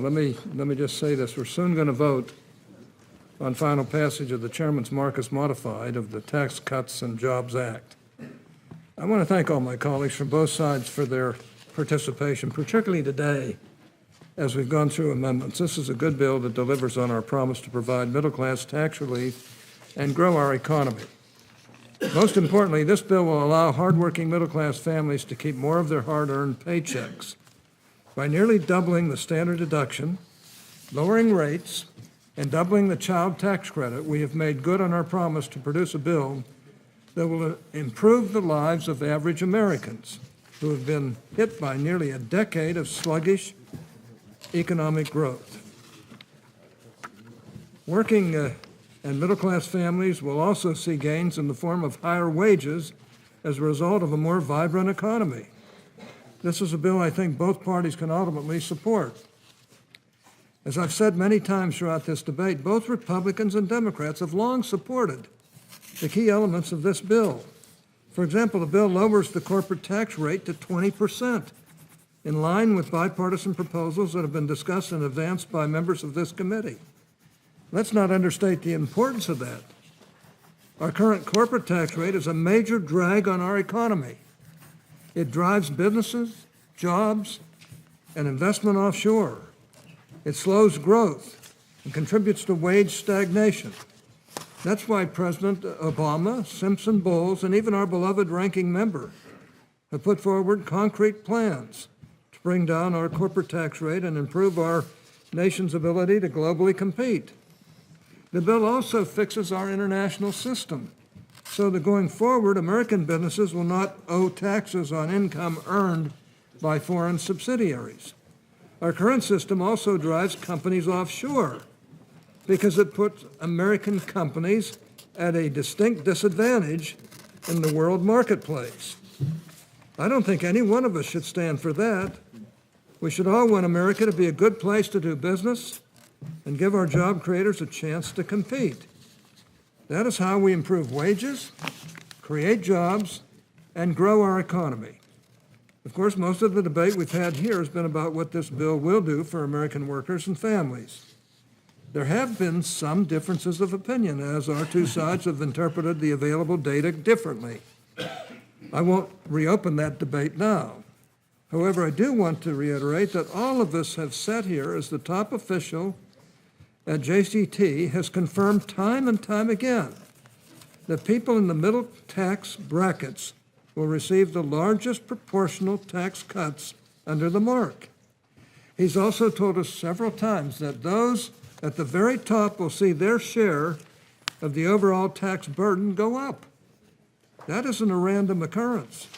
Let me just say this. We're soon going to vote on final passage of the Chairman's Marcus Modified of the Tax Cuts and Jobs Act. I want to thank all my colleagues from both sides for their participation, particularly today as we've gone through amendments. This is a good bill that delivers on our promise to provide middle-class tax relief and grow our economy. Most importantly, this bill will allow hardworking middle-class families to keep more of their hard-earned paychecks. By nearly doubling the standard deduction, lowering rates, and doubling the child tax credit, we have made good on our promise to produce a bill that will improve the lives of average Americans who have been hit by nearly a decade of sluggish economic growth. Working and middle-class families will also see gains in the form of higher wages as a result of a more vibrant economy. This is a bill I think both parties can ultimately support. As I've said many times throughout this debate, both Republicans and Democrats have long supported the key elements of this bill. For example, the bill lowers the corporate tax rate to 20%, in line with bipartisan proposals that have been discussed and advanced by members of this committee. Let's not understate the importance of that. Our current corporate tax rate is a major drag on our economy. It drives businesses, jobs, and investment offshore. It slows growth and contributes to wage stagnation. That's why President Obama, Simpson Bowles, and even our beloved ranking member have put forward concrete plans to bring down our corporate tax rate and improve our nation's ability to globally compete. The bill also fixes our international system so that going forward, American businesses will not owe taxes on income earned by foreign subsidiaries. Our current system also drives companies offshore because it puts American companies at a distinct disadvantage in the world marketplace. I don't think any one of us should stand for that. We should all want America to be a good place to do business and give our job creators a chance to compete. That is how we improve wages, create jobs, and grow our economy. Of course, most of the debate we've had here has been about what this bill will do for American workers and families. There have been some differences of opinion as our two sides have interpreted the available data differently. I won't reopen that debate now. However, I do want to reiterate that all of us have sat here as the top official at JCT has confirmed time and time again that people in the middle tax brackets will receive the largest proportional tax cuts under the mark. He's also told us several times that those at the very top will see their share of the overall tax burden go up. That isn't a random occurrence.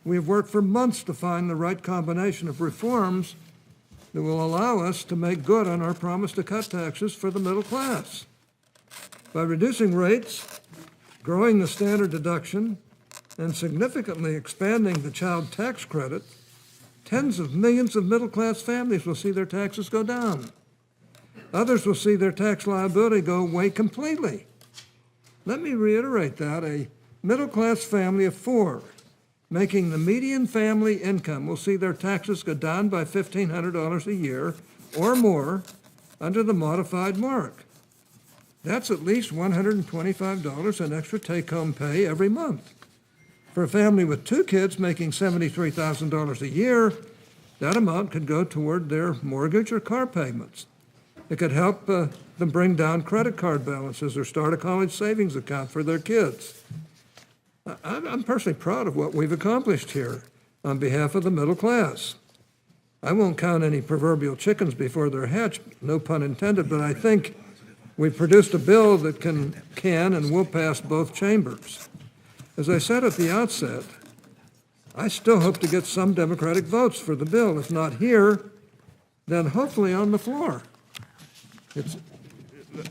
We have worked for months to find the right combination of reforms that will allow us to make good on our promise to cut taxes for the middle class. By reducing rates, growing the standard deduction, and significantly expanding the child tax credit, tens of millions of middle-class families will see their taxes go down. Others will see their tax liability go away completely. Let me reiterate that. A middle-class family of four making the median family income will see their taxes go down by $1,500 a year or more under the modified mark. That's at least $125 in extra take-home pay every month. For a family with two kids making $73,000 a year, that amount could go toward their mortgage or car payments. It could help them bring down credit card balances or start a college savings account for their kids. I'm personally proud of what we've accomplished here on behalf of the middle class. I won't count any proverbial chickens before they're hatched, no pun intended, but I think we've produced a bill that can and will pass both chambers. As I said at the outset, I still hope to get some Democratic votes for the bill. If not here, then hopefully on the floor.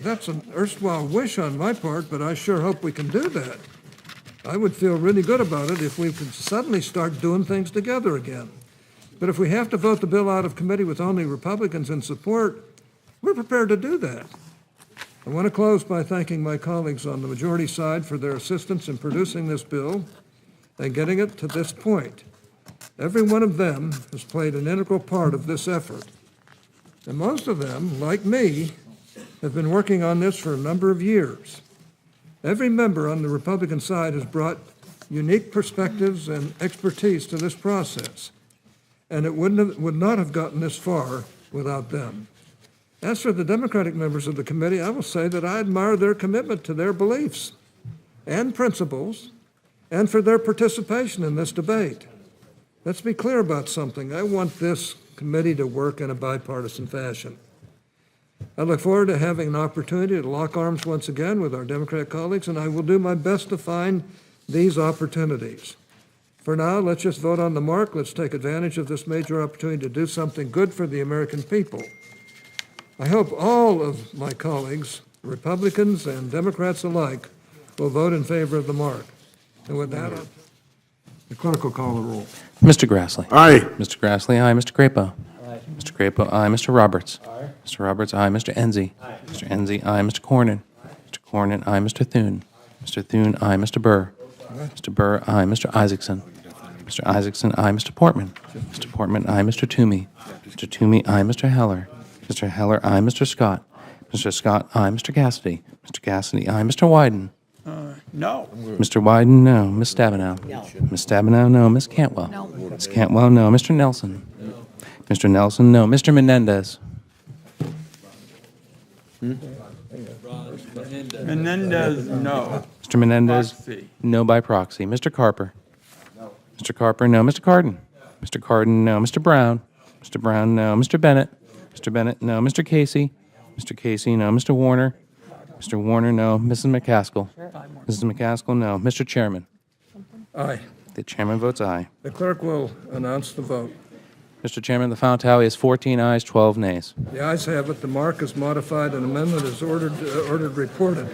That's an erstwhile wish on my part, but I sure hope we can do that. I would feel really good about it if we could suddenly start doing things together again. But if we have to vote the bill out of committee with only Republicans in support, we're prepared to do that. I want to close by thanking my colleagues on the majority side for their assistance in producing this bill and getting it to this point. Every one of them has played an integral part of this effort. And most of them, like me, have been working on this for a number of years. Every member on the Republican side has brought unique perspectives and expertise to this process, and it would not have gotten this far without them. As for the Democratic members of the committee, I will say that I admire their commitment to their beliefs and principles and for their participation in this debate. Let's be clear about something. I want this committee to work in a bipartisan fashion. I look forward to having an opportunity to lock arms once again with our Democratic colleagues, and I will do my best to find these opportunities. For now, let's just vote on the mark. Let's take advantage of this major opportunity to do something good for the American people. I hope all of my colleagues, Republicans and Democrats alike, will vote in favor of the mark. And with that, the clerk will call the roll. Mr. Grassley. Aye. Mr. Grassley, aye. Mr. Crapo. Aye. Mr. Crapo, aye. Mr. Roberts. Aye. Mr. Roberts, aye. Mr. Enzi. Aye. Mr. Enzi, aye. Mr. Cornyn. Aye. Mr. Cornyn, aye. Mr. Thune. Mr. Thune, aye. Mr. Burr. Aye. Mr. Burr, aye. Mr. Isaacson. Mr. Isaacson, aye. Mr. Portman. Mr. Portman, aye. Mr. Toomey. Mr. Toomey, aye. Mr. Heller. Mr. Heller, aye. Mr. Scott. Mr. Scott, aye. Mr. Cassidy. Mr. Cassidy, aye. Mr. Wyden. No. Mr. Wyden, no. Ms. Stabenow. No. Ms. Stabenow, no. Ms. Cantwell. No. Ms. Cantwell, no. Mr. Nelson. Mr. Nelson, no. Mr. Menendez. Menendez, no. Mr. Menendez, Proxy. no by proxy. Mr. Carper. Mr. Carper, no. Mr. Cardin. Mr. Cardin, no. Mr. Brown. Mr. Brown, no. Mr. Bennett. Mr. Bennett, no. Mr. Casey. Mr. Casey, no. Mr. Warner. Mr. Warner, no. Mrs. McCaskill. Mrs. McCaskill, no. Mr. Chairman. Aye. The chairman votes aye. The clerk will announce the vote. Mr. Chairman, the final tally is 14 ayes, 12 nays. The ayes have it. The mark is modified and amendment is ordered reported.